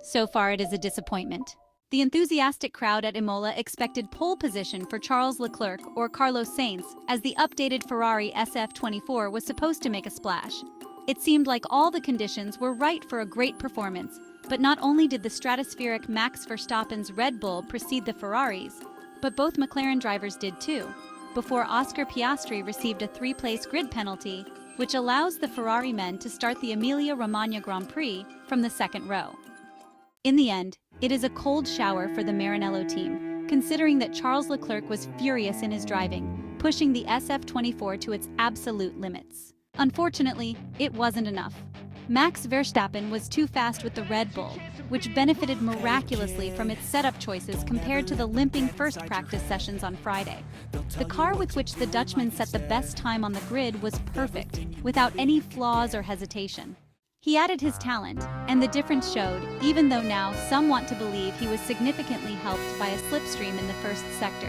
So far, it is a disappointment. The enthusiastic crowd at Imola expected pole position for Charles Leclerc or Carlos Sainz, as the updated Ferrari SF-24 was supposed to make a splash. It seemed like all the conditions were right for a great performance, but not only did the stratospheric Max Verstappen's Red Bull precede the Ferraris, but both McLaren drivers did too, before Oscar Piastri received a three-place grid penalty, which allows the Ferrari men to start the Emilia Romagna Grand Prix from the second row. In the end, it is a cold shower for the Maranello team, considering that Charles Leclerc was furious in his driving, pushing the SF-24 to its absolute limits. Unfortunately, it wasn't enough. Max Verstappen was too fast with the Red Bull, which benefited miraculously from its setup choices compared to the limping first practice sessions on Friday. The car with which the Dutchman set the best time on the grid was perfect, without any flaws or hesitation. He added his talent, and the difference showed, even though now some want to believe he was significantly helped by a slipstream in the first sector.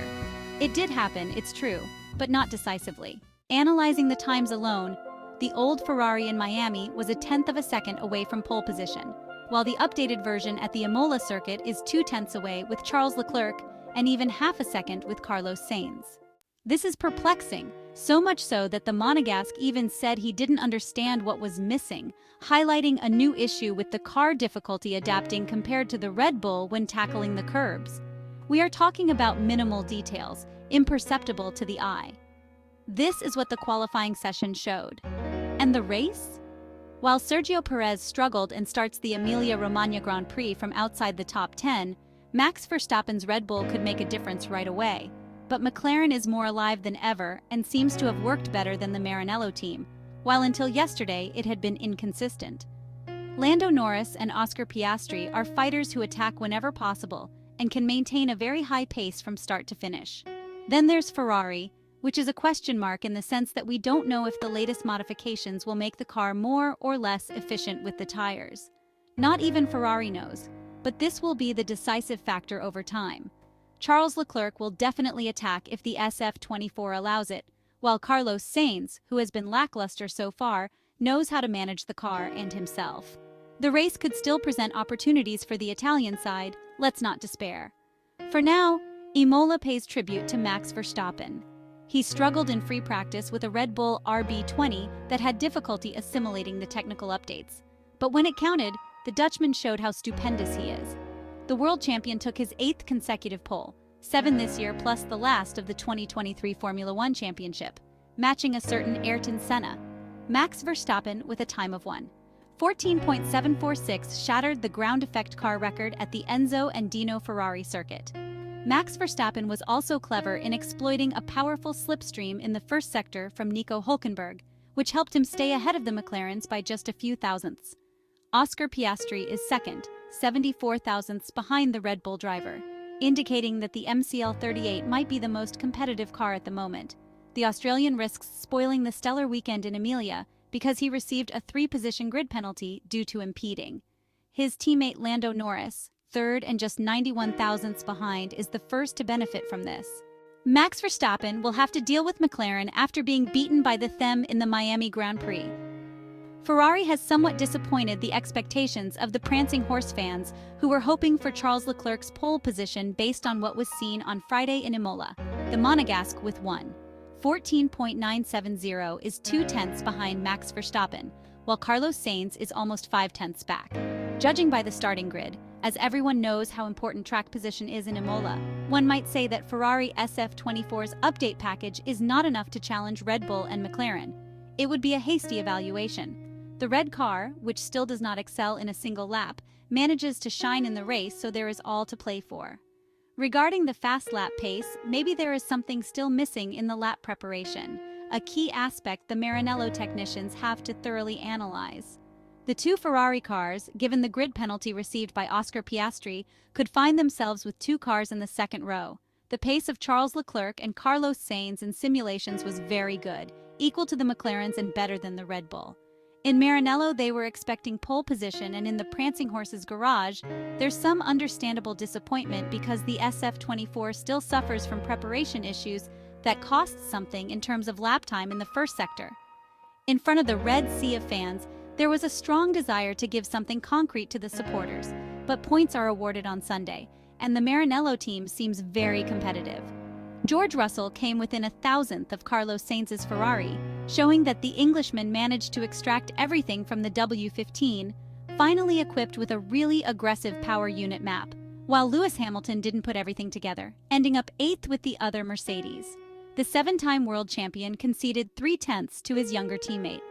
It did happen, it's true, but not decisively. Analyzing the times alone, the old Ferrari in Miami was a tenth of a second away from pole position, while the updated version at the Imola circuit is 0.2 away with Charles Leclerc and even half a second with Carlos Sainz. This is perplexing, so much so that the Monegasque even said he didn't understand what was missing, highlighting a new issue with the car difficulty adapting compared to the Red Bull when tackling the curbs. We are talking about minimal details, imperceptible to the eye. This is what the qualifying session showed. And the race? While Sergio Perez struggled and starts the Emilia Romagna Grand Prix from outside the top 10, Max Verstappen's Red Bull could make a difference right away. But McLaren is more alive than ever and seems to have worked better than the Maranello team, while until yesterday it had been inconsistent. Lando Norris and Oscar Piastri are fighters who attack whenever possible and can maintain a very high pace from start to finish. Then there's Ferrari, which is a question mark in the sense that we don't know if the latest modifications will make the car more or less efficient with the tires. Not even Ferrari knows, but this will be the decisive factor over time. Charles Leclerc will definitely attack if the SF-24 allows it, while Carlos Sainz, who has been lackluster so far, knows how to manage the car and himself. The race could still present opportunities for the Italian side, let's not despair. For now, Imola pays tribute to Max Verstappen. He struggled in free practice with a Red Bull RB20 that had difficulty assimilating the technical updates. But when it counted, the Dutchman showed how stupendous he is. The world champion took his 8th consecutive pole, 7 this year plus the last of the 2023 Formula One championship, matching a certain Ayrton Senna. Max Verstappen with a time of 1:14.746 shattered the ground effect car record at the Enzo and Dino Ferrari circuit. Max Verstappen was also clever in exploiting a powerful slipstream in the first sector from Nico Hülkenberg, which helped him stay ahead of the McLarens by just a few thousandths. Oscar Piastri is second, 74 thousandths behind the Red Bull driver, indicating that the MCL38 might be the most competitive car at the moment. The Australian risks spoiling the stellar weekend in Emilia because he received a 3-position grid penalty due to impeding. His teammate Lando Norris, third and just 91 thousandths behind, is the first to benefit from this. Max Verstappen will have to deal with McLaren after being beaten by the them in the Miami Grand Prix. Ferrari has somewhat disappointed the expectations of the prancing horse fans who were hoping for Charles Leclerc's pole position based on what was seen on Friday in Imola. The Monegasque with 1:14.970 is 0.2 behind Max Verstappen, while Carlos Sainz is almost 0.5 back. Judging by the starting grid, as everyone knows how important track position is in Imola, one might say that Ferrari SF-24's update package is not enough to challenge Red Bull and McLaren. It would be a hasty evaluation. The red car, which still does not excel in a single lap, manages to shine in the race, so there is all to play for. Regarding the fast lap pace, maybe there is something still missing in the lap preparation, a key aspect the Maranello technicians have to thoroughly analyze. The two Ferrari cars, given the grid penalty received by Oscar Piastri, could find themselves with 2 cars in the second row. The pace of Charles Leclerc and Carlos Sainz in simulations was very good, equal to the McLarens and better than the Red Bull. In Maranello, they were expecting pole position, and in the prancing horse's garage, there's some understandable disappointment because the SF-24 still suffers from preparation issues that cost something in terms of lap time in the first sector. In front of the Red Sea of fans, there was a strong desire to give something concrete to the supporters. but points are awarded on Sunday, and the Maranello team seems very competitive. George Russell came within a thousandth of Carlos Sainz's Ferrari, showing that the Englishman managed to extract everything from the W15, finally equipped with a really aggressive power unit map, while Lewis Hamilton didn't put everything together, ending up 8th with the other Mercedes. The 7-time world champion conceded 3/10 to his younger teammate.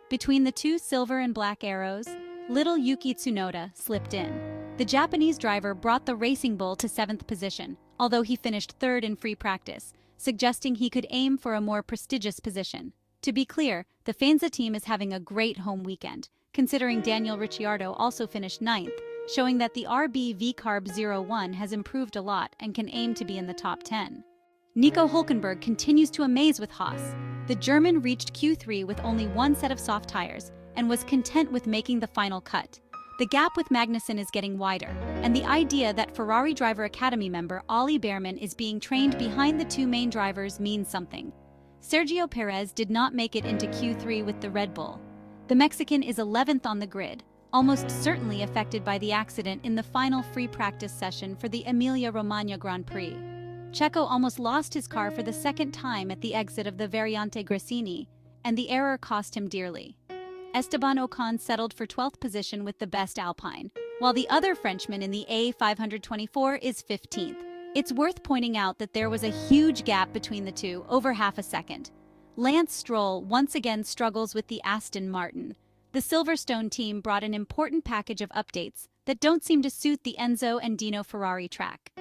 Between the two silver and black arrows, little Yuki Tsunoda slipped in. The Japanese driver brought the Racing Bull to 7th position, although he finished 3rd in free practice, suggesting he could aim for a more prestigious position. To be clear, the Faenza team is having a great home weekend, considering Daniel Ricciardo also finished 9th, showing that the RB VCarb 01 has improved a lot and can aim to be in the top 10. Nico Hülkenberg continues to amaze with Haas. The German reached Q3 with only one set of soft tires and was content with making the final cut. The gap with Magnussen is getting wider, and the idea that Ferrari Driver Academy member Ollie Behrman is being trained behind the two main drivers means something. Sergio Perez did not make it into Q3 with the Red Bull. The Mexican is 11th on the grid, almost certainly affected by the accident in the final free practice session for the Emilia Romagna Grand Prix. Checo almost lost his car for the second time at the exit of the Variante Gresini, and the error cost him dearly. Esteban Ocon settled for 12th position with the best Alpine, while the other Frenchman in the A524 is 15th. It's worth pointing out that there was a huge gap between the two, over half a second. Lance Stroll once again struggles with the Aston Martin. The Silverstone team brought an important package of updates that don't seem to suit the Enzo and Dino Ferrari track.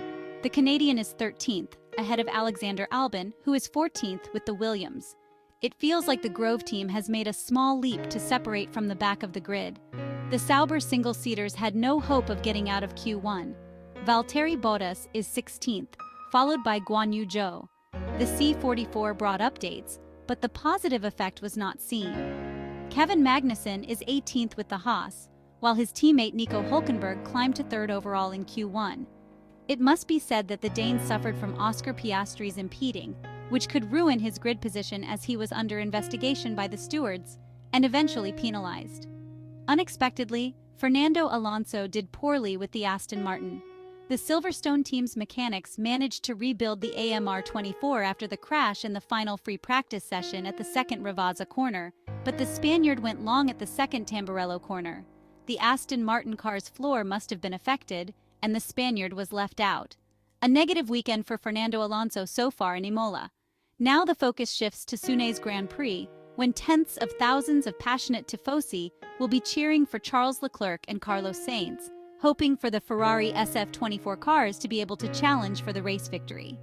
The Canadian is 13th, ahead of Alexander Albon, who is 14th with the Williams. It feels like the Grove team has made a small leap to separate from the back of the grid. The Sauber single-seaters had no hope of getting out of Q1. Valtteri Bottas is 16th, followed by Guan Yu Zhou. The C44 brought updates, but the positive effect was not seen. Kevin Magnussen is 18th with the Haas, while his teammate Nico Hülkenberg climbed to 3rd overall in Q1. It must be said that the Dane suffered from Oscar Piastri's impeding, which could ruin his grid position as he was under investigation by the stewards and eventually penalized. Unexpectedly, Fernando Alonso did poorly with the Aston Martin. The Silverstone team's mechanics managed to rebuild the AMR24 after the crash in the final free practice session at the second Ravazza corner, but the Spaniard went long at the second Tamburello corner. The Aston Martin car's floor must have been affected, and the Spaniard was left out. A negative weekend for Fernando Alonso so far in Imola. Now the focus shifts to Sunday's Grand Prix, when tens of thousands of passionate tifosi will be cheering for Charles Leclerc and Carlos Sainz, hoping for the Ferrari SF-24 cars to be able to challenge for the race victory.